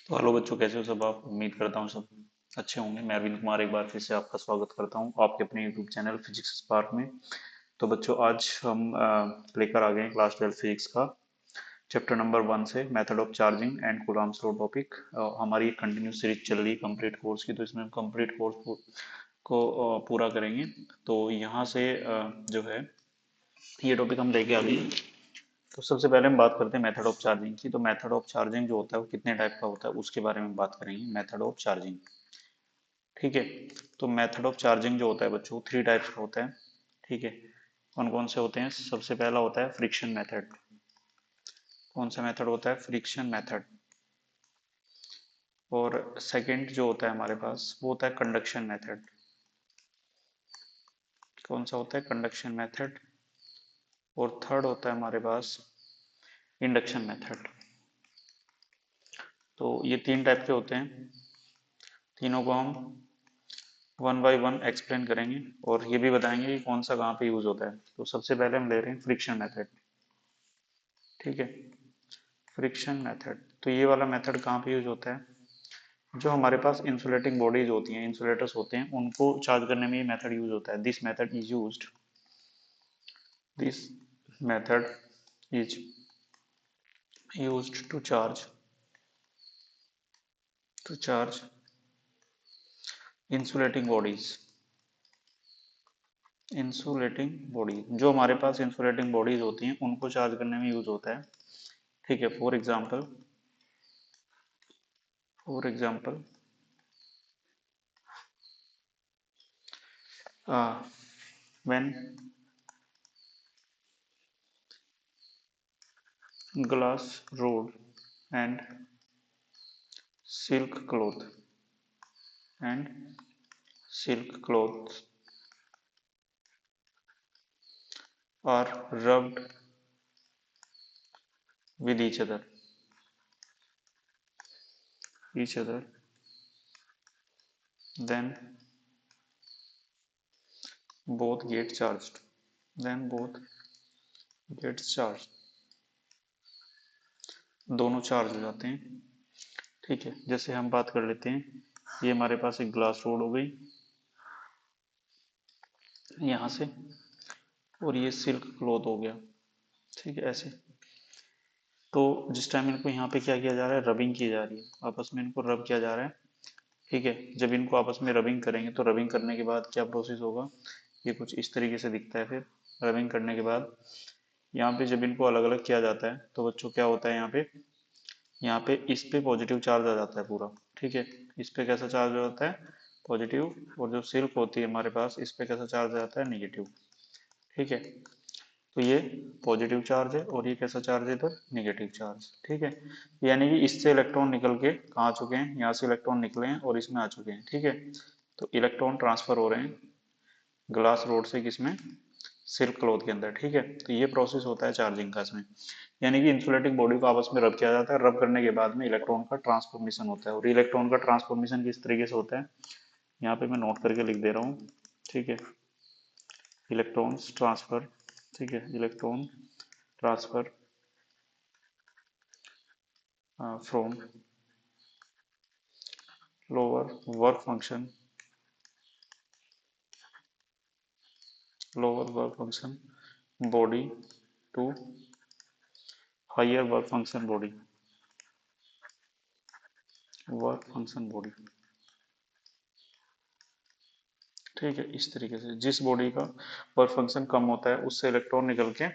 तो हेलो बच्चों, कैसे हो सब आप? उम्मीद करता हूँ सब अच्छे होंगे। मैं अरविंद कुमार एक बार फिर से आपका स्वागत करता हूँ आपके अपने यूट्यूब चैनल फिजिक्स स्पार्क में। तो बच्चों, आज हम लेकर आ गए हैं क्लास 12 फिजिक्स का चैप्टर नंबर 1 से method of charging and Coulomb's law topic. हमारी एक कंटिन्यू सीरीज चल रही है कंप्लीट कोर्स की, तो इसमें हम कंप्लीट कोर्स को पूरा करेंगे। तो यहाँ से जो है ये टॉपिक हम लेके आ गए। तो सबसे पहले हम बात करते हैं मेथड ऑफ चार्जिंग की। तो मेथड ऑफ चार्जिंग जो होता है वो कितने टाइप का होता है उसके बारे में बात करेंगे। मेथड ऑफ चार्जिंग, ठीक है। तो मेथड ऑफ चार्जिंग जो होता है बच्चों, 3 टाइप्स का होता है, ठीक है। कौन कौन से होते हैं? सबसे पहला होता है फ्रिक्शन मेथड। कौन सा मेथड होता है? Friction method. और सेकंड जो होता है हमारे पास वो होता है कंडक्शन मेथड। कौन सा होता है? Conduction method. और थर्ड होता है हमारे पास इंडक्शन मेथड। तो ये 3 टाइप के होते हैं। तीनों को हम वन बाय वन एक्सप्लेन करेंगे और ये भी बताएंगे कि कौन सा कहाँ पे यूज होता है। तो सबसे पहले हम ले रहे हैं फ्रिक्शन मेथड, ठीक है। फ्रिक्शन मेथड, तो ये वाला मेथड कहाँ पे यूज होता है? जो हमारे पास इंसुलेटिंग बॉडीज होती हैं, इंसुलेटर्स होते हैं, उनको चार्ज करने में ये मेथड यूज होता है। This method is used to charge insulating bodies. Insulating body, जो हमारे पास इंसुलेटिंग बॉडीज होती हैं उनको चार्ज करने में यूज होता है, ठीक है। For example when glass rod and silk cloth and silk cloths are rubbed with each other, then both get charged then both gets charged, दोनों चार्ज हो जाते हैं, ठीक है। जैसे हम बात कर लेते हैं, ये हमारे पास एक ग्लास रोड हो गई यहाँ से, और ये सिल्क क्लॉथ हो गया, ठीक है, ऐसे। तो जिस टाइम इनको यहाँ पे क्या किया जा रहा है, रबिंग की जा रही है, आपस में इनको रब किया जा रहा है, ठीक है। जब इनको आपस में रबिंग करेंगे तो रबिंग करने के बाद क्या प्रोसेस होगा, ये कुछ इस तरीके से दिखता है। फिर रबिंग करने के बाद यहाँ पे जब इनको अलग अलग किया जाता है तो बच्चों क्या होता है, यहाँ पे इस पे पॉजिटिव चार्ज आ जाता है पूरा, ठीक है। इस पे कैसा चार्ज हो जाता है? पॉजिटिव। और जो सिल्क होती है हमारे पास, इस पे कैसा चार्ज आ जाता है? नेगेटिव, ठीक है। तो ये पॉजिटिव चार्ज है और ये कैसा चार्ज है इधर? नेगेटिव चार्ज, ठीक है। यानी कि इससे इलेक्ट्रॉन निकल के कहाँ आ चुके हैं, यहाँ से इलेक्ट्रॉन निकले हैं और इसमें आ चुके हैं, ठीक है। तो इलेक्ट्रॉन ट्रांसफर हो रहे हैं ग्लास रोड से किसमें? सिल्क क्लॉथ के अंदर, ठीक है। तो ये प्रोसेस होता है चार्जिंग का इसमें। यानी कि इंसुलेटिंग बॉडी को आपस में रब किया जाता है, रब करने के बाद में इलेक्ट्रॉन का ट्रांसफॉर्मेशन होता है। और इलेक्ट्रॉन का ट्रांसफॉर्मेशन किस तरीके से होता है, यहाँ पे मैं नोट करके लिख दे रहा हूँ, ठीक है। इलेक्ट्रॉन्स ट्रांसफर, ठीक है, electron transfer from lower work function body to higher work function body, ठीक है। इस तरीके से जिस बॉडी का वर्क फंक्शन कम होता है उससे इलेक्ट्रॉन निकल के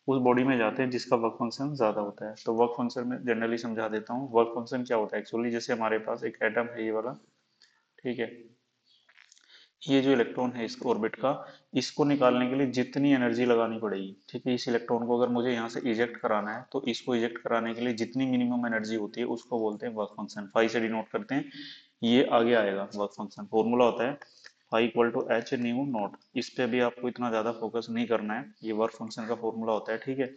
उस बॉडी में जाते हैं जिसका वर्क फंक्शन ज्यादा होता है। तो वर्क फंक्शन में जनरली समझा देता हूँ, वर्क फंक्शन क्या होता है एक्चुअली। जैसे हमारे पास एक एटम है ये वाला, ठीक है। ये जो इलेक्ट्रॉन है इस ऑर्बिट का, इसको निकालने के लिए जितनी एनर्जी लगानी पड़ेगी, ठीक है। इस इलेक्ट्रॉन को अगर मुझे यहाँ से इजेक्ट कराना है तो इसको इजेक्ट कराने के लिए जितनी मिनिमम एनर्जी होती है उसको बोलते हैं वर्क फंक्शन। फाई से डिनोट करते हैं, ये आगे आएगा वर्क फंक्शन। फॉर्मूला होता है phi equal to H nu naught. इस पे भी आपको इतना ज्यादा फोकस नहीं करना है, ये वर्क फंक्शन का फॉर्मूला होता है, ठीक है।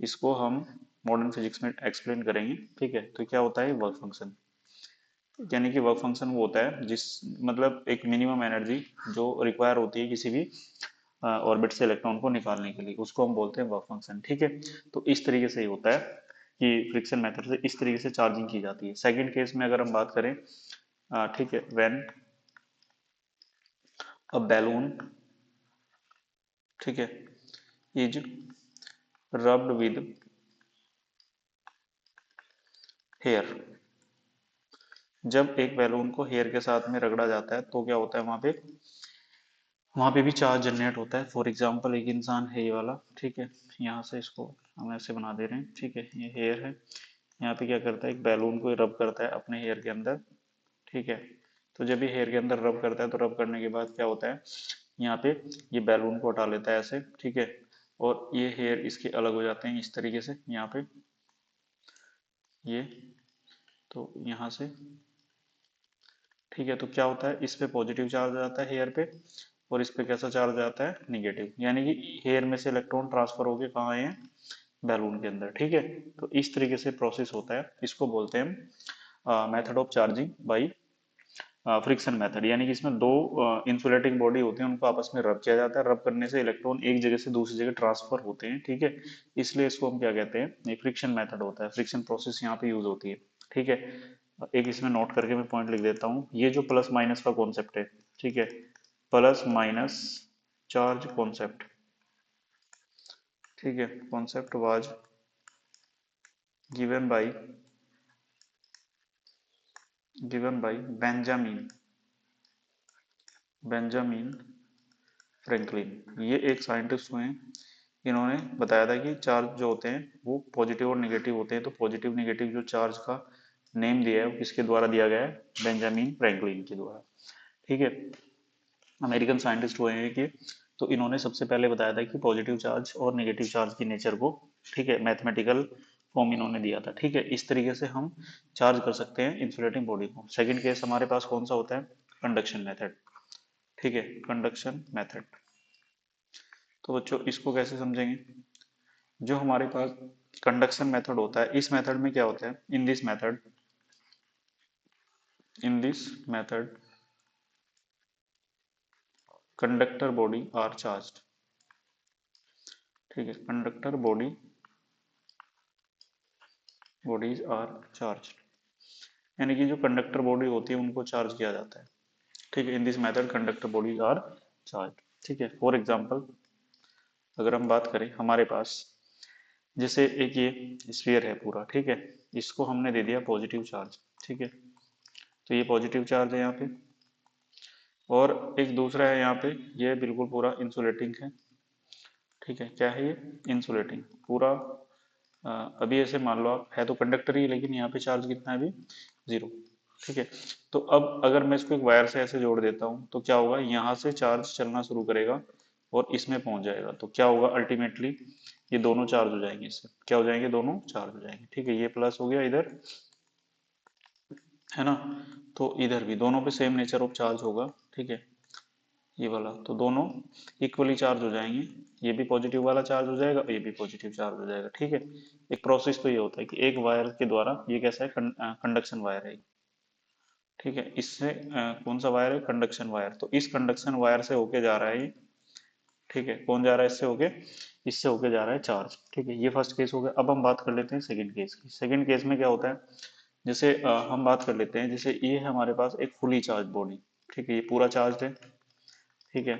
इसको हम मॉडर्न फिजिक्स में एक्सप्लेन करेंगे, ठीक है। तो क्या होता है वर्क फंक्शन? यानी कि वर्क फंक्शन वो होता है जिस मतलब एक मिनिमम एनर्जी जो रिक्वायर होती है किसी भी ऑर्बिट से इलेक्ट्रॉन को निकालने के लिए, उसको हम बोलते हैं वर्क फंक्शन, ठीक है। तो इस तरीके से ही होता है। कि फ्रिक्शन मेथड से इस तरीके से चार्जिंग की जाती है। सेकंड केस में अगर हम बात करें, ठीक है, व्हेन अ बैलून, ठीक है, इज रब्ड विद हेयर, जब एक बैलून को हेयर के साथ में रगड़ा जाता है तो क्या होता है, वहां पे भी चार्ज जनरेट होता है। फॉर एग्जांपल एक इंसान है ये वाला, ठीक है, यहाँ से इसको हम ऐसे बना दे रहे हैं, ठीक है, ये हेयर है, यहाँ पे क्या करता है, एक बैलून को रब करता है अपने हेयर के अंदर, ठीक है। तो जब ये हेयर के अंदर रब करता है तो रब करने के बाद क्या होता है, यहाँ पे ये बैलून को हटा लेता है ऐसे, ठीक है, और ये हेयर इसके अलग हो जाते हैं इस तरीके से, यहाँ पे ये, तो यहाँ से, ठीक है, तो क्या होता है, इस पे पॉजिटिव चार्ज आता है हेयर पे, और इस पे कैसा चार्ज आता है, निगेटिव, यानी कि हेयर में से इलेक्ट्रॉन ट्रांसफर होके कहाँ आए हैं, बैलून के अंदर, ठीक है। तो इस तरीके से प्रोसेस होता है, इसको बोलते हैं method of charging by friction method, यानी कि इसमें दो इंसुलेटिंग बॉडी होती हैं, उनको आपस में रब किया जाता है, रब करने से इलेक्ट्रॉन एक जगह से दूसरी जगह ट्रांसफर होते हैं, ठीक है। इसलिए इसको हम क्या कहते हैं, ये फ्रिक्शन मेथड होता है, फ्रिक्शन प्रोसेस यहाँ पे यूज होती है, ठीक है। एक इसमें नोट करके मैं पॉइंट लिख देता हूँ, ये जो प्लस माइनस का कॉन्सेप्ट है, ठीक है, प्लस माइनस चार्ज कॉन्सेप्ट, ठीक है, concept was given by Benjamin Benjamin Franklin, ये एक साइंटिस्ट हुए हैं, इन्होंने बताया था कि चार्ज जो होते हैं वो पॉजिटिव और नेगेटिव होते हैं, तो पॉजिटिव नेगेटिव जो चार्ज का नेम दिया है वो किसके द्वारा दिया गया है, बेंजामिन फ्रैंकलिन के द्वारा, ठीक है, अमेरिकन साइंटिस्ट हुए हैं कि, तो इन्होंने सबसे पहले बताया था कि पॉजिटिव चार्ज और नेगेटिव चार्ज की नेचर को, ठीक है, मैथमेटिकल फॉर्म इन्होंने दिया था, ठीक है। इस तरीके से हम चार्ज कर सकते हैं इंसुलेटिंग बॉडी को। सेकंड केस हमारे पास कौन सा होता है, कंडक्शन मेथड, ठीक है, कंडक्शन मेथड। तो बच्चों इसको कैसे समझेंगे, जो हमारे पास कंडक्शन मेथड होता है, इस मेथड में क्या होता है, in this method conductor body are charge, ठीक है, कंडक्टर बॉडीज आर चार्ज, यानी कि जो कंडक्टर बॉडी होती है उनको चार्ज किया जाता है, ठीक है, in this method conductor bodies are charge, ठीक है। फॉर एग्जांपल अगर हम बात करें, हमारे पास जैसे एक ये स्फीयर है पूरा, ठीक है, इसको हमने दे दिया पॉजिटिव चार्ज, ठीक है, तो ये पॉजिटिव चार्ज है यहाँ पे, और एक दूसरा है यहाँ पे, ये बिल्कुल पूरा इंसुलेटिंग है, ठीक है, क्या है ये, इंसुलेटिंग पूरा। अभी ऐसे मान लो आप, है तो कंडक्टर ही, लेकिन यहाँ पे चार्ज कितना है अभी, जीरो, ठीक है। तो अब अगर मैं इसको एक वायर से ऐसे जोड़ देता हूँ तो क्या होगा, यहाँ से चार्ज चलना शुरू करेगा और इसमें पहुंच जाएगा, तो क्या होगा अल्टीमेटली, ये दोनों चार्ज हो जाएंगे, इससे क्या हो जाएंगे, दोनों चार्ज हो जाएंगे, ठीक है, ये प्लस हो गया इधर, है ना, तो इधर भी दोनों पे सेम नेचर ऑफ चार्ज होगा, ठीक है, ये वाला, तो दोनों इक्वली चार्ज हो जाएंगे, ये भी पॉजिटिव वाला चार्ज हो जाएगा, ये भी पॉजिटिव चार्ज हो जाएगा, ठीक है। एक प्रोसेस तो ये होता है कि एक वायर के द्वारा, ये कैसा है, कंडक्शन वायर है, ठीक है, इससे कौन सा वायर है, कंडक्शन वायर, तो इस कंडक्शन वायर से होके जा रहा है ये, ठीक है, कौन जा रहा है इससे होके, इससे होके जा रहा है चार्ज, ठीक है, ये फर्स्ट केस हो गया। अब हम बात कर लेते हैं सेकंड केस की। सेकंड केस में क्या होता है, जैसे हम बात कर लेते हैं, जैसे ये है हमारे पास एक फुली चार्ज बॉडी, ठीक है, ये पूरा चार्ज है, ठीक है,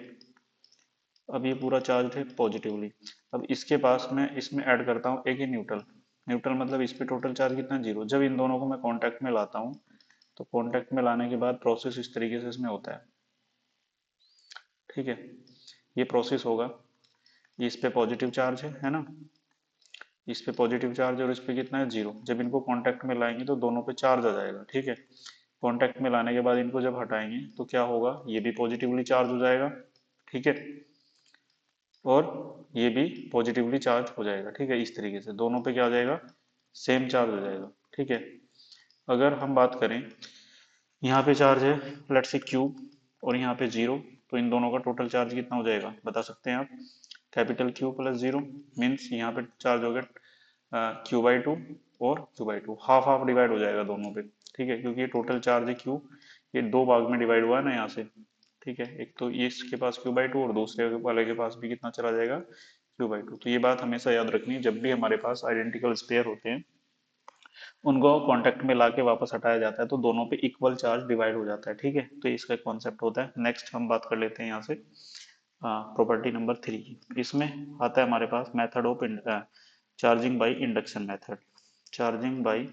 अब ये पूरा चार्ज है पॉजिटिवली, अब इसके पास मैं इसमें ऐड करता हूँ एक ही न्यूट्रल, न्यूट्रल मतलब इस पे टोटल चार्ज कितना, जीरो। जब इन दोनों को मैं कांटेक्ट में लाता हूँ तो कांटेक्ट में लाने के बाद प्रोसेस इस तरीके से इसमें होता है, ठीक है, ये प्रोसेस होगा, ये इस पे पॉजिटिव चार्ज है ना, इस पे पॉजिटिव चार्ज और इस पे कितना है, जीरो। जब इनको कांटेक्ट में लाएंगे तो दोनों पे चार्ज आ जाएगा, ठीक है, कांटेक्ट में लाने के बाद इनको जब हटाएंगे तो क्या होगा, ये भी पॉजिटिवली चार्ज हो जाएगा, ठीक है, और ये भी पॉजिटिवली चार्ज हो जाएगा, ठीक है, इस तरीके से दोनों पे क्या हो जाएगा, सेम चार्ज हो जाएगा, ठीक है। अगर हम बात करें, यहाँ पे चार्ज है लेट्स से क्यूब, और यहाँ पे जीरो, तो इन दोनों का टोटल चार्ज कितना हो जाएगा, बता सकते हैं आप, capital Q plus zero, means यहाँ पे चार्ज हो गया क्यू/2 और क्यू/2, हाफ हाफ डिवाइड हो जाएगा दोनों पे, ठीक है, क्योंकि ये टोटल चार्ज है क्यू, ये दो भाग में डिवाइड हुआ है ना यहाँ से, ठीक है, एक तो ये इसके पास क्यू/2 और दूसरे वाले के पास भी कितना चला जाएगा, क्यू/2। तो ये बात हमेशा याद रखनी है जब भी हमारे पास आइडेंटिकल स्पेयर होते हैं, उनको कांटेक्ट में लाके वापस हटाया जाता है, तो दोनों पे इक्वल चार्ज डिवाइड हो जाता है। ठीक है, तो इसका कॉन्सेप्ट होता है। नेक्स्ट हम बात कर लेते हैं यहाँ से प्रॉपर्टी नंबर 3 की। इसमें आता है हमारे पास method of charging by induction method. Charging by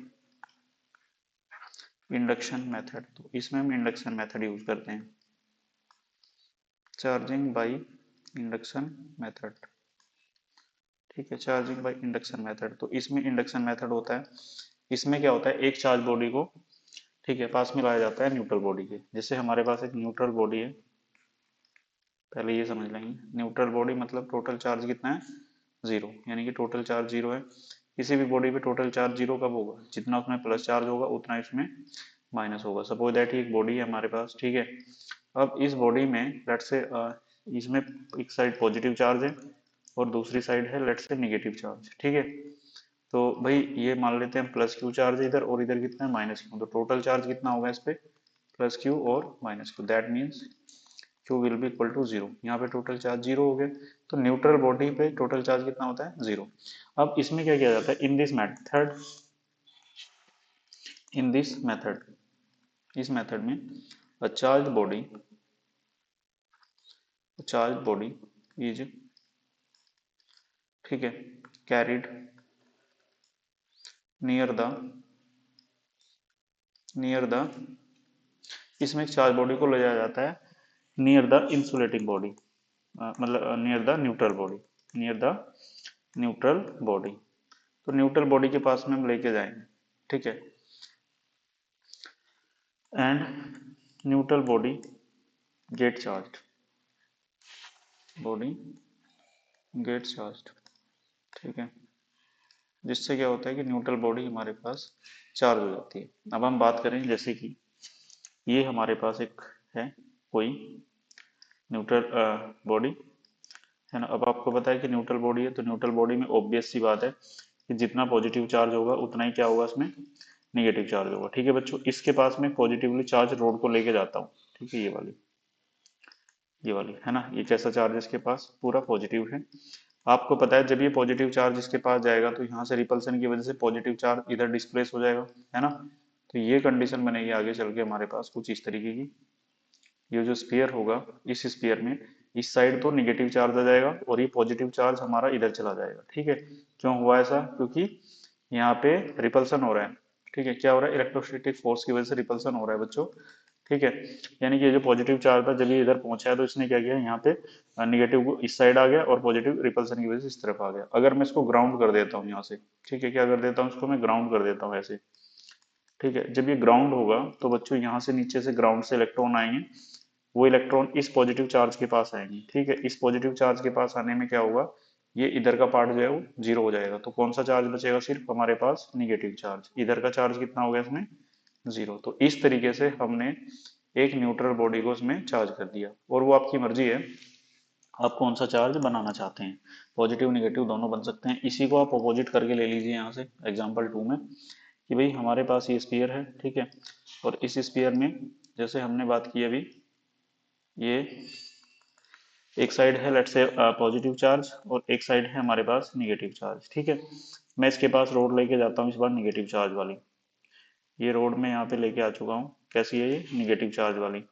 induction method, तो इसमें हम इंडक्शन मेथड यूज करते हैं। चार्जिंग बाई इंडक्शन मेथड, ठीक है, चार्जिंग बाई इंडक्शन मेथड। तो इसमें इंडक्शन मेथड होता है, इसमें क्या होता है, एक चार्ज बॉडी को, ठीक है, पास में लाया जाता है न्यूट्रल बॉडी के। जैसे हमारे पास एक न्यूट्रल बॉडी है, पहले ये समझ लेंगे, न्यूट्रल बॉडी मतलब टोटल चार्ज कितना है, जीरो, यानी कि टोटल चार्ज जीरो है। किसी भी बॉडी पे टोटल चार्ज जीरो कब होगा, जितना उसमें प्लस चार्ज होगा उतना इसमें माइनस होगा। सपोज दैट एक बॉडी है हमारे पास, ठीक है। अब इस बॉडी में लेट से इसमें एक साइड पॉजिटिव चार्ज है और दूसरी साइड है लेट से निगेटिव चार्ज, ठीक है। तो भाई ये मान लेते हैं प्लस क्यू चार्ज इधर और इधर कितना है माइनस क्यू, तो टोटल चार्ज कितना होगा इस पे, प्लस क्यू और minus Q, that means Q will be equal to zero. यहाँ पे टोटल चार्ज जीरो हो गया, तो न्यूट्रल बॉडी पे टोटल चार्ज कितना होता है, जीरो। अब इसमें क्या किया जाता है, in this method, in this method, इस मेथड में अ चार्ज बॉडी इज, ठीक है, carried near the near the, इसमें चार्ज बॉडी को ले जाया जाता है नियर द इंसुलेटिंग बॉडी, मतलब near the neutral body, near the neutral body. तो न्यूट्रल बॉडी के पास में हम लेके जाएंगे, ठीक है, and neutral body get charge, body get charge, ठीक है, जिससे क्या होता है कि न्यूट्रल बॉडी हमारे पास चार्ज हो जाती है। अब हम बात करें जैसे कि ये हमारे पास एक है कोई न्यूट्रल बॉडी, है ना। अब आपको पता है कि न्यूट्रल बॉडी है, तो न्यूट्रल बॉडी में ऑब्वियस सी बात है कि जितना पॉजिटिव चार्ज होगा उतना ही क्या होगा इसमें, निगेटिव चार्ज होगा। ठीक है बच्चों, इसके पास में पॉजिटिवली चार्ज रोड को लेके जाता हूँ, ठीक है, ये वाली है ना, ये कैसा चार्ज इसके पास पूरा पॉजिटिव है। आपको पता है जब ये पॉजिटिव चार्ज इसके पास जाएगा तो यहाँ से रिपल्सन की वजह से पॉजिटिव चार्ज इधर डिस्प्लेस हो जाएगा, है ना। तो ये कंडीशन बनेगी आगे चल के हमारे पास कुछ इस तरीके की, ये जो स्पीयर होगा, इस स्पीयर में इस साइड तो निगेटिव चार्ज आ जाएगा और ये पॉजिटिव चार्ज हमारा इधर चला जाएगा, ठीक है। क्यों हुआ ऐसा, क्योंकि यहाँ पे रिपल्सन हो रहा है, ठीक है, क्या हो रहा है, इलेक्ट्रोस्टैटिक फोर्स की वजह से रिपल्सन हो रहा है बच्चों, ठीक है। यानी कि ये जो पॉजिटिव चार्ज था जब ये इधर पहुंचा है तो इसने क्या किया, यहाँ पे निगेटिव इस साइड आ गया और पॉजिटिव रिपल्सन की वजह से इस तरफ आ गया। अगर मैं इसको ग्राउंड कर देता हूँ यहाँ से, ठीक है, क्या कर देता हूँ इसको मैं ग्राउंड कर देता हूँ ऐसे, ठीक है। जब ये ग्राउंड होगा तो बच्चों यहाँ से नीचे से ग्राउंड से इलेक्ट्रॉन आएंगे, वो इलेक्ट्रॉन इस पॉजिटिव चार्ज के पास आएंगे, ठीक है। इस पॉजिटिव चार्ज के पास आने में क्या होगा, ये इधर का पार्ट जो है वो जीरो हो जाएगा, तो कौन सा चार्ज बचेगा, सिर्फ हमारे पास निगेटिव चार्ज। इधर का चार्ज कितना हो गया इसमें, जीरो। तो इस तरीके से हमने एक न्यूट्रल बॉडी को इसमें चार्ज कर दिया, और वो आपकी मर्जी है आप कौन सा चार्ज बनाना चाहते हैं, पॉजिटिव निगेटिव दोनों बन सकते हैं। इसी को आप अपोजिट करके ले लीजिए यहाँ से एग्जाम्पल 2 में, कि भाई हमारे पास ये स्पीयर है, ठीक है, और इस स्पीयर में जैसे हमने बात की अभी, ये एक साइड है लेट्स से पॉजिटिव चार्ज और एक साइड है हमारे पास निगेटिव चार्ज, ठीक है। मैं इसके पास रोड लेके जाता हूँ इस बार निगेटिव चार्ज वाली, ये रोड में यहाँ पे लेके आ चुका हूँ, कैसी है ये, निगेटिव चार्ज वाली।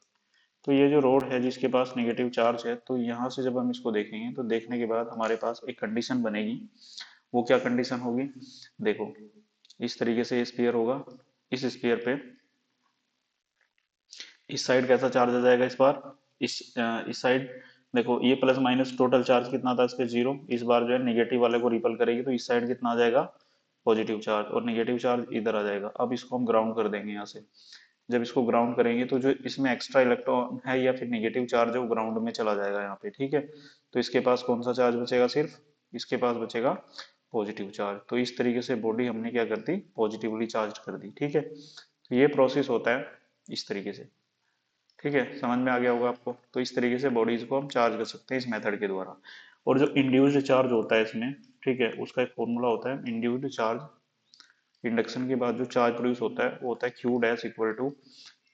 तो ये जो रोड है जिसके पास निगेटिव चार्ज है, तो यहाँ से जब हम इसको देखेंगे तो देखने के बाद हमारे पास एक कंडीशन बनेगी। वो क्या कंडीशन होगी, देखो, इस तरीके से स्पीयर होगा, इस स्पीयर पे इस साइड कैसा चार्ज आ जाएगा इस बार, इस साइड देखो, ये प्लस माइनस टोटल चार्ज कितना था इस पे, जीरो। इस बार जो है निगेटिव वाले को रिपल करेगी तो इस साइड कितना आ जाएगा, पॉजिटिव चार्ज, और निगेटिव चार्ज इधर आ जाएगा। अब इसको हम ग्राउंड कर देंगे यहाँ से, जब इसको ग्राउंड करेंगे तो जो इसमें एक्स्ट्रा इलेक्ट्रॉन है या फिर निगेटिव चार्ज है वो ग्राउंड में चला जाएगा यहाँ पे, ठीक है। तो इसके पास कौन सा चार्ज बचेगा, सिर्फ इसके पास बचेगा पॉजिटिव चार्ज। तो इस तरीके से बॉडी हमने क्या कर दी, पॉजिटिवली चार्ज कर दी, ठीक है। तो ये प्रोसेस होता है इस तरीके से, ठीक है, समझ में आ गया होगा आपको। तो इस तरीके से बॉडीज को हम चार्ज कर सकते हैं इस मेथड के द्वारा। और जो इंड्यूस्ड चार्ज होता है इसमें, ठीक है, उसका एक फॉर्मूला होता है, इंड्यूस्ड चार्ज, इंडक्शन के बाद जो चार्ज प्रोड्यूस होता है वो होता है Q dash equal to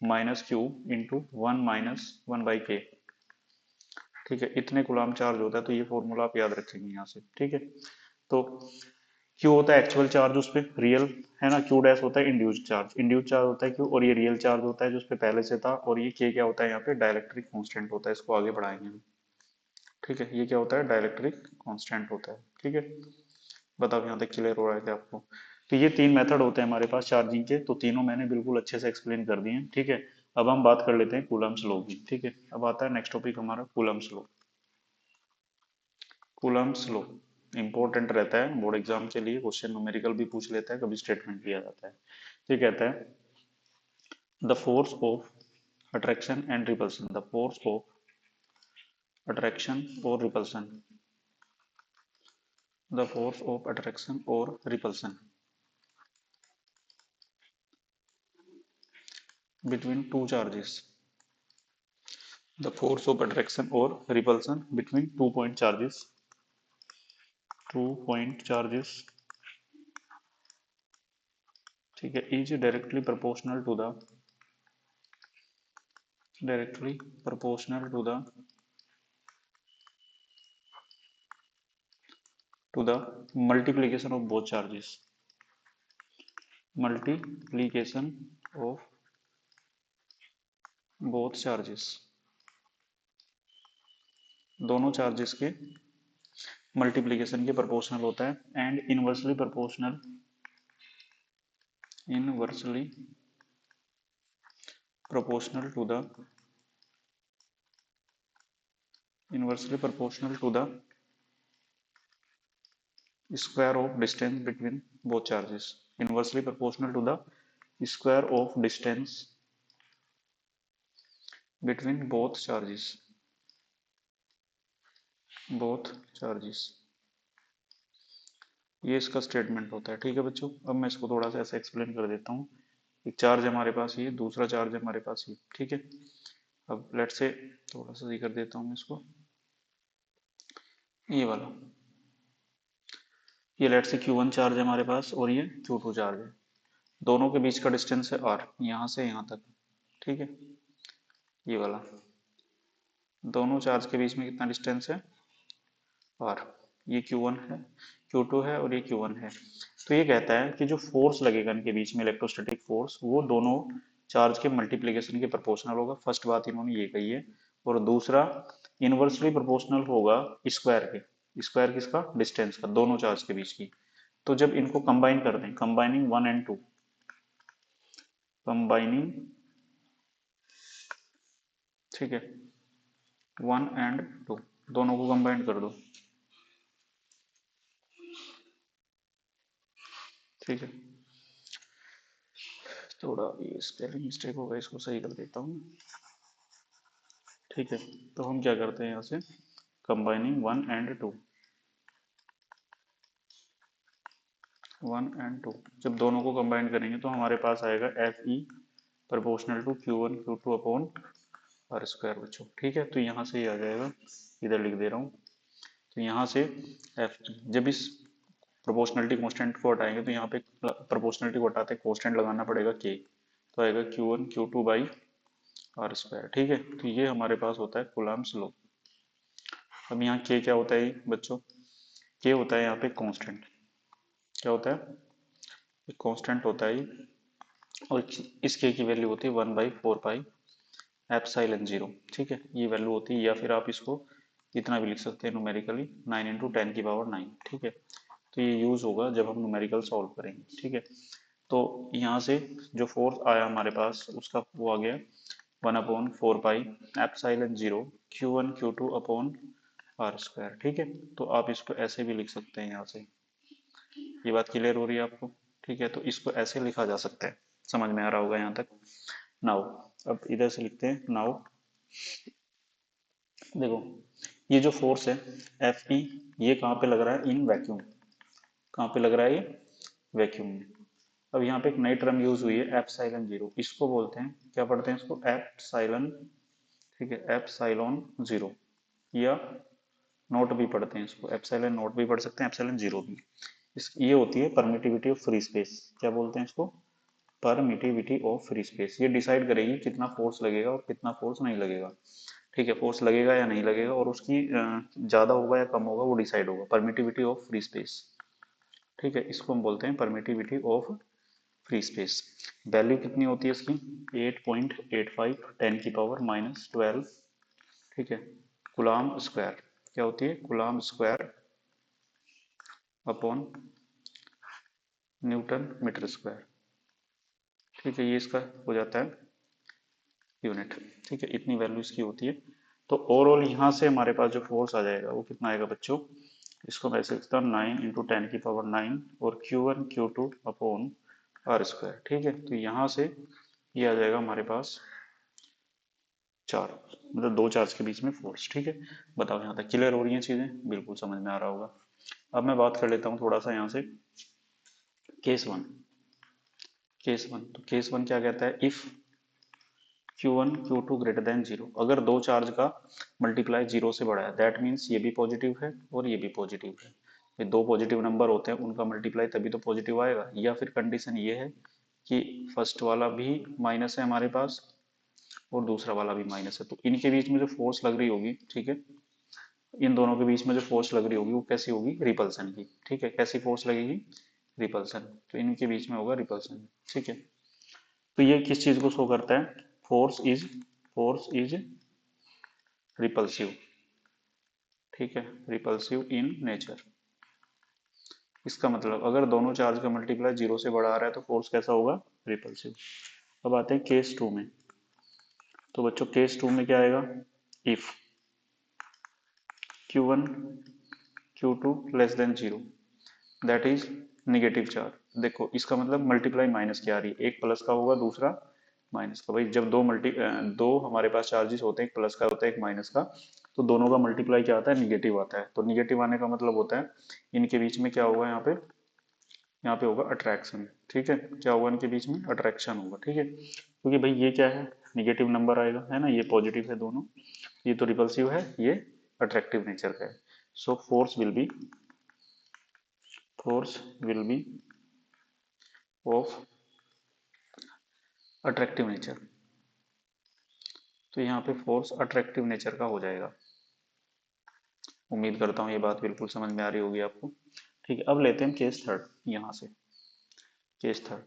minus Q into one minus one by K, ठीक है, इतने गुलाम चार्ज होता है। तो ये फॉर्मूला आप याद रखेंगे यहाँ से, ठीक है। तो क्यू होता है एक्चुअल चार्ज उस पर रियल, है ना। क्यू डैश होता है इंड्यूस्ड चार्ज, इंड्यूस्ड चार्ज होता है क्यू, और ये रियल चार्ज होता है जो उस पर पहले से था, और ये के क्या होता है यहाँ पे डाइलेक्ट्रिक कांस्टेंट होता है, इसको आगे बढ़ाएंगे हम। ठीक है, ये क्या होता है डाइलेक्ट्रिक कांस्टेंट होता है। ठीक है, बताओ यहाँ तक क्लियर हो रहा है क्या आपको। तो ये तीन मेथड होते हैं हमारे पास चार्जिंग के, तो तीनों मैंने बिल्कुल अच्छे से एक्सप्लेन कर दिए हैं। ठीक है, अब हम बात कर लेते हैं कूलम्ब्स लॉ की। ठीक है, अब आता है नेक्स्ट टॉपिक हमारा Coulomb's law. Coulomb's law important रहता है बोर्ड एग्जाम के लिए, क्वेश्चन न्यूमेरिकल भी पूछ लेता है, कभी स्टेटमेंट भी आ जाता है। ये कहता है the force of attraction and repulsion, the force of attraction और repulsion, the force of attraction और repulsion between two charges, the force of attraction or repulsion between 2 point charges, 2 point charges, ठीक है, is directly proportional to the, directly proportional to the multiplication of both charges, multiplication of both charges, दोनों charges के multiplication के proportional होता है, and inversely proportional, inversely proportional to the, inversely proportional to the square of distance between both charges, inversely proportional to the square of distance between both charges, both charges, ये इसका statement होता है। ठीक है बच्चों, अब मैं इसको थोड़ा सा ऐसे एक्सप्लेन कर देता हूँ। एक चार्ज हमारे पास ये, दूसरा चार्ज हमारे पास ये। ठीक है, अब लेट से थोड़ा सा ये कर देता हूँ मैं इसको, ये वाला, ये लेट से Q1 चार्ज है हमारे पास और ये Q2 चार्ज है, दोनों के बीच का डिस्टेंस है R, यहाँ से यहाँ तक। ठीक है, ये वाला, दोनों चार्ज के बीच में कितना डिस्टेंस है R, ये Q1 है, Q2 है और ये Q1 है। तो ये कहता है कि जो फोर्स लगेगा इनके बीच में, इलेक्ट्रोस्टैटिक फोर्स, वो दोनों चार्ज के मल्टीप्लिकेशन के प्रोपोर्शनल होगा। फर्स्ट बात इन्होंने ये कही है। और दूसरा, इनवर्सली प्रोपोर्शनल होगा स्क्वायर के, स्क्वायर किसका, डिस्टेंस का, दोनों चार्ज के बीच की। तो जब इनको कंबाइन कर दें, combining one and two, combining, ठीक है, वन एंड टू, दोनों को कंबाइन कर दो। ठीक है, थोड़ा ये स्पेलिंग मिस्टेक होगा, इसको सही कर देता हूँ। ठीक है, तो हम क्या करते हैं यहाँ से, combining one and two, one and two, जब दोनों को कंबाइन करेंगे तो हमारे पास आएगा F E proportional to Q1 Q2 upon R square बच्चों। ठीक है, तो यहाँ से ये आ जाएगा, इधर लिख दे रहा हूँ। तो यहाँ से एफ, जब इस प्रोपोर्शनलिटी कांस्टेंट को हटाएंगे तो यहाँ पे प्रोपोर्शनलिटी को हटाते कांस्टेंट लगाना पड़ेगा के, तो आएगा Q1 Q2 by are square. ठीक है, तो ये हमारे पास होता है कूलम्ब्स लॉ। अब यहाँ के क्या होता है बच्चों, के होता है यहाँ पे कांस्टेंट, क्या होता है, एक कांस्टेंट होता है ये, और इस के की वैल्यू होती है 1/4 पाई एप्सिलॉन जीरो। ठीक है, ये वैल्यू होती है, या फिर आप इसको इतना भी लिख सकते हैं न्यूमेरिकली, 9 × 10⁻⁹। ठीक है, तो ये यूज होगा जब हम न्यूमेरिकल सॉल्व करेंगे। ठीक है, तो यहाँ से जो फोर्स आया हमारे पास उसका वो आ गया 1/4 pi epsilon zero Q1 Q2 upon R square. ठीक है, तो आप इसको ऐसे भी लिख सकते हैं यहाँ से, ये बात क्लियर हो रही है आपको। ठीक है, तो इसको ऐसे लिखा जा सकता है, समझ में आ रहा होगा यहाँ तक। नाउ अब इधर से लिखते हैं, नाउ देखो, ये जो फोर्स है एफ ई, ये कहाँ पे लग रहा है, इन वैक्यूम, कहाँ पे लग रहा है ये, वैक्यूम में। अब यहाँ पे एक नई टर्म यूज हुई है एप्सिलॉन जीरो, इसको बोलते हैं, क्या पढ़ते हैं इसको, एप्सिलॉन। ठीक है, एप्सिलॉन जीरो, या नोट भी पढ़ते हैं इसको, एप्सिलॉन नोट भी पढ़ सकते हैं, एप्सिलॉन जीरो भी। इस ये होती है परमिटिविटी ऑफ फ्री स्पेस, क्या बोलते हैं इसको, परमिटिविटी ऑफ फ्री स्पेस। ये डिसाइड करेगी कितना फोर्स लगेगा और कितना फोर्स नहीं लगेगा। ठीक है, फोर्स लगेगा या नहीं लगेगा, और उसकी ज्यादा होगा या कम होगा वो डिसाइड होगा, परमिटिविटी ऑफ फ्री स्पेस। ठीक है, इसको हम बोलते हैं permittivity of free space. Value कितनी होती है इसकी? 8.85 10⁻⁻12, ठीक है, कूलम्ब स्क्वायर। क्या होती है? Coulomb square upon newton metre square. ठीक है, ये इसका हो जाता है यूनिट। ठीक है, इतनी वैल्यू इसकी होती है। तो ओवरऑल यहाँ से हमारे पास जो फोर्स आ जाएगा वो कितना आएगा बच्चों? इसको मैं ऐसे लिखता हूँ 9 × 10⁻⁹ और Q1 Q2 upon R square. ठीक है, तो यहाँ से ये आ जाएगा हमारे पास चार, मतलब दो चार्ज के बीच में फोर्स। ठीक है, बताओ यहाँ तक क्लियर हो रही हैं चीजें? बिल्कुल समझ में आ रहा होगा। अब मैं बात कर लेता हूँ थोड़ा सा यहाँ से केस वन। तो केस वन क्या कहता है? If Q1 Q2 greater than zero, अगर दो चार्ज का मल्टीप्लाई जीरो से बड़ा है, दैट मीन्स ये भी पॉजिटिव है और ये भी पॉजिटिव है। ये दो पॉजिटिव नंबर होते हैं, उनका मल्टीप्लाई तभी तो पॉजिटिव आएगा। या फिर कंडीशन ये है कि फर्स्ट वाला भी माइनस है हमारे पास और दूसरा वाला भी माइनस है, तो इनके बीच में जो फोर्स लग रही होगी, ठीक है, इन दोनों के बीच में जो फोर्स लग रही होगी वो कैसी होगी? रिपल्सन की। ठीक है, कैसी फोर्स लगेगी? रिपल्सन। तो इनके बीच में होगा रिपल्सन। ठीक है, तो ये किस चीज को शो करता है? Force is repulsive. ठीक है, रिपल्सिव इन नेचर। इसका मतलब अगर दोनों चार्ज का मल्टीप्लाई जीरो से बड़ा आ रहा है तो फोर्स कैसा होगा? रिपल्सिव। अब आते हैं केस टू में। तो बच्चों केस टू में क्या आएगा? If Q1 Q2 less than zero, that is negative charge. देखो इसका मतलब मल्टीप्लाई माइनस की आ रही है, एक प्लस का होगा दूसरा माइनस का। भाई जब दो हमारे पास चार्जेस होते हैं, एक प्लस का होता है एक माइनस का, तो दोनों का मल्टीप्लाई क्या आता है? निगेटिव आता है। तो निगेटिव आने का मतलब होता है इनके बीच में क्या होगा? यहाँ पे होगा अट्रैक्शन। ठीक है, क्या होगा? इनके बीच में अट्रैक्शन होगा। ठीक है, क्योंकि भाई ये क्या है? निगेटिव नंबर आएगा, है ना, ये पॉजिटिव है दोनों, ये तो रिपल्सिव है, ये अट्रैक्टिव नेचर का है। So force will be of attractive nature. तो यहाँ पे फोर्स अट्रैक्टिव नेचर का हो जाएगा। उम्मीद करता हूँ ये बात बिल्कुल समझ में आ रही होगी आपको। ठीक है, अब लेते हैं केस थर्ड। यहाँ से case third,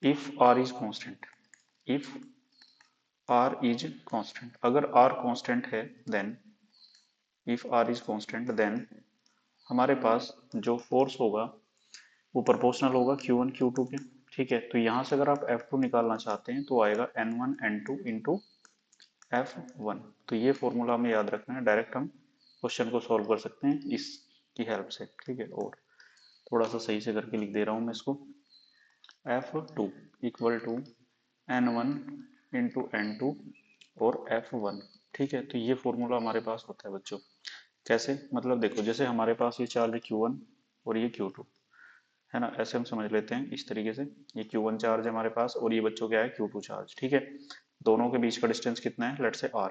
if R is constant. If R is constant, अगर आर कांस्टेंट है then, if R is constant then हमारे पास जो फोर्स होगा वो प्रोपोर्शनल होगा Q1 Q2 के। ठीक है, तो यहाँ से अगर आप F2 निकालना चाहते हैं तो आएगा N1 N2 इंटू F1। तो ये फॉर्मूला हमें याद रखना है, डायरेक्ट हम क्वेश्चन को सॉल्व कर सकते हैं इसकी हेल्प से। ठीक है, और थोड़ा सा सही से करके लिख दे रहा हूँ मैं इसको। F2 equal to N1 into N2 और F1। ठीक है, तो ये फॉर्मूला हमारे पास होता है बच्चों। कैसे? मतलब देखो, जैसे हमारे पास ये चार्ज है Q1 और ये Q2, है ना, ऐसे हम समझ लेते हैं इस तरीके से। ये Q1 चार्ज है हमारे पास और ये बच्चों क्या है? Q2 charge. ठीक है, दोनों के बीच का डिस्टेंस कितना है? Let's say R।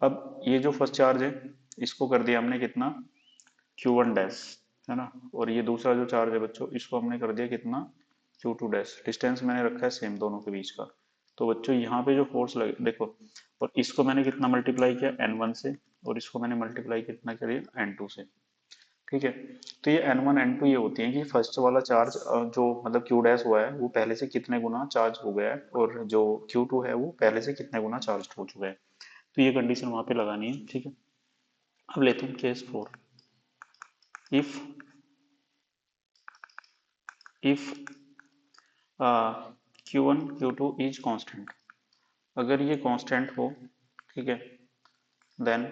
अब ये जो फर्स्ट चार्ज है इसको कर दिया हमने कितना? Q1 डैश, है ना, और ये दूसरा जो चार्ज है बच्चों इसको हमने कर दिया कितना? Q2 dash. डिस्टेंस मैंने रखा है सेम दोनों के बीच का। तो बच्चों यहाँ पे जो फोर्स लगे देखो, और इसको मैंने कितना मल्टीप्लाई किया? N1 से, और इसको मैंने मल्टीप्लाई कितना किया? N2 से। ठीक है, तो ये N1 N2 ये होती है कि फर्स्ट वाला चार्ज जो मतलब Q डैश हुआ है वो पहले से कितने गुना चार्ज हो गया है, और जो Q2 है वो पहले से कितने गुना चार्ज हो चुका है। तो ये कंडीशन वहां पे लगानी है। ठीक है, अब लेते हैं case four. If if Q1 Q2 is constant, अगर ये कांस्टेंट हो, ठीक है, देन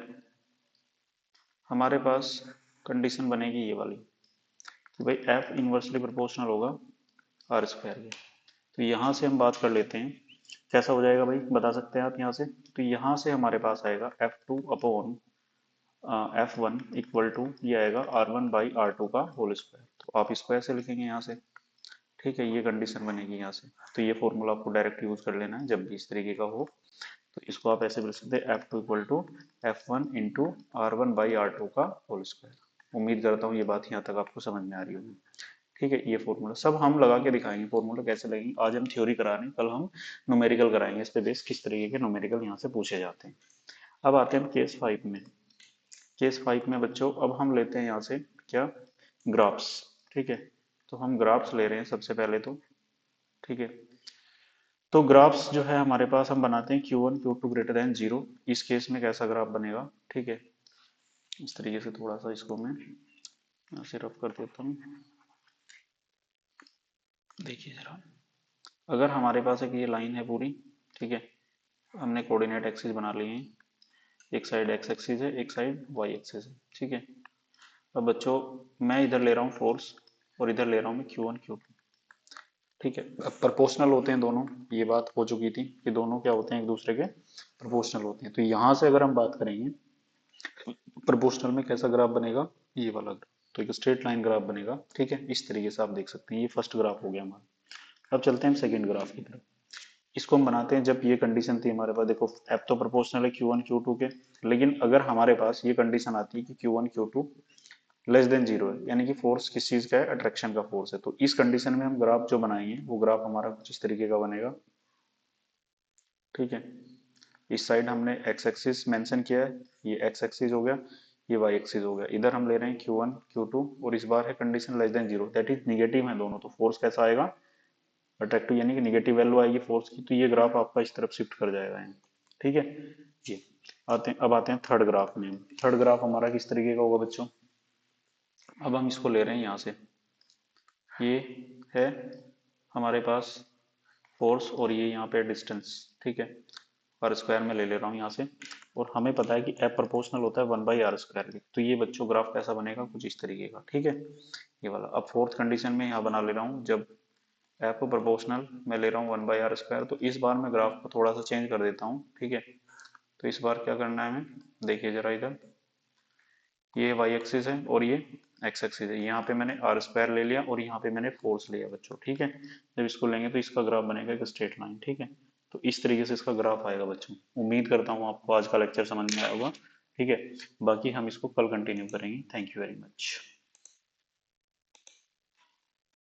हमारे पास कंडीशन बनेगी ये वाली कि भाई F इनवर्सली प्रोपोर्शनल होगा आर स्क्वायर के। तो यहाँ से हम बात कर लेते हैं कैसा हो जाएगा भाई, बता सकते हैं आप यहाँ से? तो यहाँ से हमारे पास आएगा F2 upon F1 equal to ये आएगा R1/R2 का होल स्क्वायर। तो आप स्क्वायर से लिखेंगे यहाँ से। ठीक है, ये कंडीशन बनेगी यहाँ से। तो ये फॉर्मूला आपको डायरेक्ट यूज कर लेना है जब भी इस तरीके का हो। तो इसको आप ऐसे बोल सकते हैं F2 equal to F1 into R1/R2 का होल स्क्वायर। उम्मीद करता हूँ ये बात यहाँ तक आपको समझ में आ रही होगी। ठीक है, ये फॉर्मूला सब हम लगा के दिखाएंगे। फॉर्मूला कैसे लगेंगे आज हम थ्योरी करा रहे हैं, कल हम न्यूमेरिकल कराएंगे। इस पे बेस किस तरीके के न्यूमेरिकल यहाँ से पूछे जाते हैं। अब आते हैं केस 5 में। केस 5 में बच्चों अब हम लेते हैं यहाँ से क्या? ग्राफ्स। ठीक है, तो हम ग्राफ्स ले रहे हैं सबसे पहले तो। ठीक है, तो ग्राफ्स जो है हमारे पास हम बनाते हैं Q1 Q2 ग्रेटर देन 0। इस केस में कैसा ग्राफ बनेगा? ठीक है, इस तरीके से थोड़ा सा इसको मैं ऐसे रफ कर देता हूँ। देखिए जरा, अगर हमारे पास एक ये लाइन है पूरी, ठीक है, हमने कोऑर्डिनेट एक्सिस बना लिए हैं। एक साइड एक्स एक्सिस है, एक साइड वाई एक्सिस है। ठीक है, अब बच्चों मैं इधर ले रहा हूँ फोर्स और इधर ले रहा हूँ मैं Q1 Q2। ठीक है, अब प्रोपोर्शनल होते हैं दोनों, ये बात हो चुकी थी कि दोनों क्या होते हैं, एक दूसरे के प्रोपोर्शनल होते हैं। तो यहाँ से अगर हम बात करेंगे प्रोपोर्शनल में कैसा ग्राफ बनेगा, ये वाला ग्राफ, तो एक स्ट्रेट लाइन ग्राफ बनेगा। ठीक है, इस तरीके से आप देख सकते हैं। ये फर्स्ट ग्राफ हो गया हमारा। अब चलते हैं सेकंड ग्राफ की तरफ। इसको हम बनाते हैं जब ये कंडीशन थी हमारे पास, देखो एफ तो प्रोपोर्शनल है Q1 Q2 के, लेकिन अगर हमारे पास ये कंडीशन आती है कि Q1 Q2 less than zero है, यानी कि फोर्स किस चीज का है, अट्रैक्शन का फोर्स है, तो इस कंडीशन में हम ग्राफ जो बनाएंगे वो ग्राफ हमारा कुछ इस तरीके का बनेगा। ठीक है, इस साइड हमने एक्स एक्सिस मेंशन किया है, ये एक्स एक्सिस हो गया, ये वाई एक्सिस हो गया। इधर हम ले रहे हैं Q1 Q2 और इस बार है condition less than zero, that is negative है दोनों, तो फोर्स कैसा आएगा, अट्रैक्टिव, यानी कि निगेटिव वैल्यू आएगी फोर्स की, तो ये ग्राफ आपका इस तरफ शिफ्ट कर जाएगा यहाँ। ठीक है जी, आते हैं अब आते हैं थर्ड ग्राफ में। थर्ड ग्राफ हमारा किस तरीके का होगा बच्चों? अब हम इसको ले रहे हैं यहाँ से, ये है हमारे पास फोर्स और ये यहाँ पे डिस्टेंस। ठीक है, आर स्क्वायर में ले ले रहा हूँ यहाँ से, और हमें पता है कि एफ प्रोपोर्शनल होता है 1/r² के, तो ये बच्चों ग्राफ कैसा बनेगा, कुछ इस तरीके का। ठीक है, ये वाला। अब फोर्थ कंडीशन में यहाँ बना ले रहा हूँ, जब एफ प्रोपोर्शनल मैं ले रहा हूँ 1/r², तो इस बार मैं ग्राफ को थोड़ा सा चेंज कर देता हूँ। ठीक है, तो इस बार क्या करना है हमें, देखिए जरा इधर, ये वाई एक्सिस है और ये एक्स एक्सिस है, यहाँ पे मैंने r² ले लिया और यहाँ पे मैंने फोर्स लिया बच्चों। ठीक है, जब इसको लेंगे तो इसका ग्राफ बनेगा एक स्ट्रेट लाइन। ठीक है, तो इस तरीके से इसका ग्राफ आएगा बच्चों। उम्मीद करता हूँ आपको आज का लेक्चर समझ में आया होगा। ठीक है, बाकी हम इसको कल कंटिन्यू करेंगे। Thank you very much.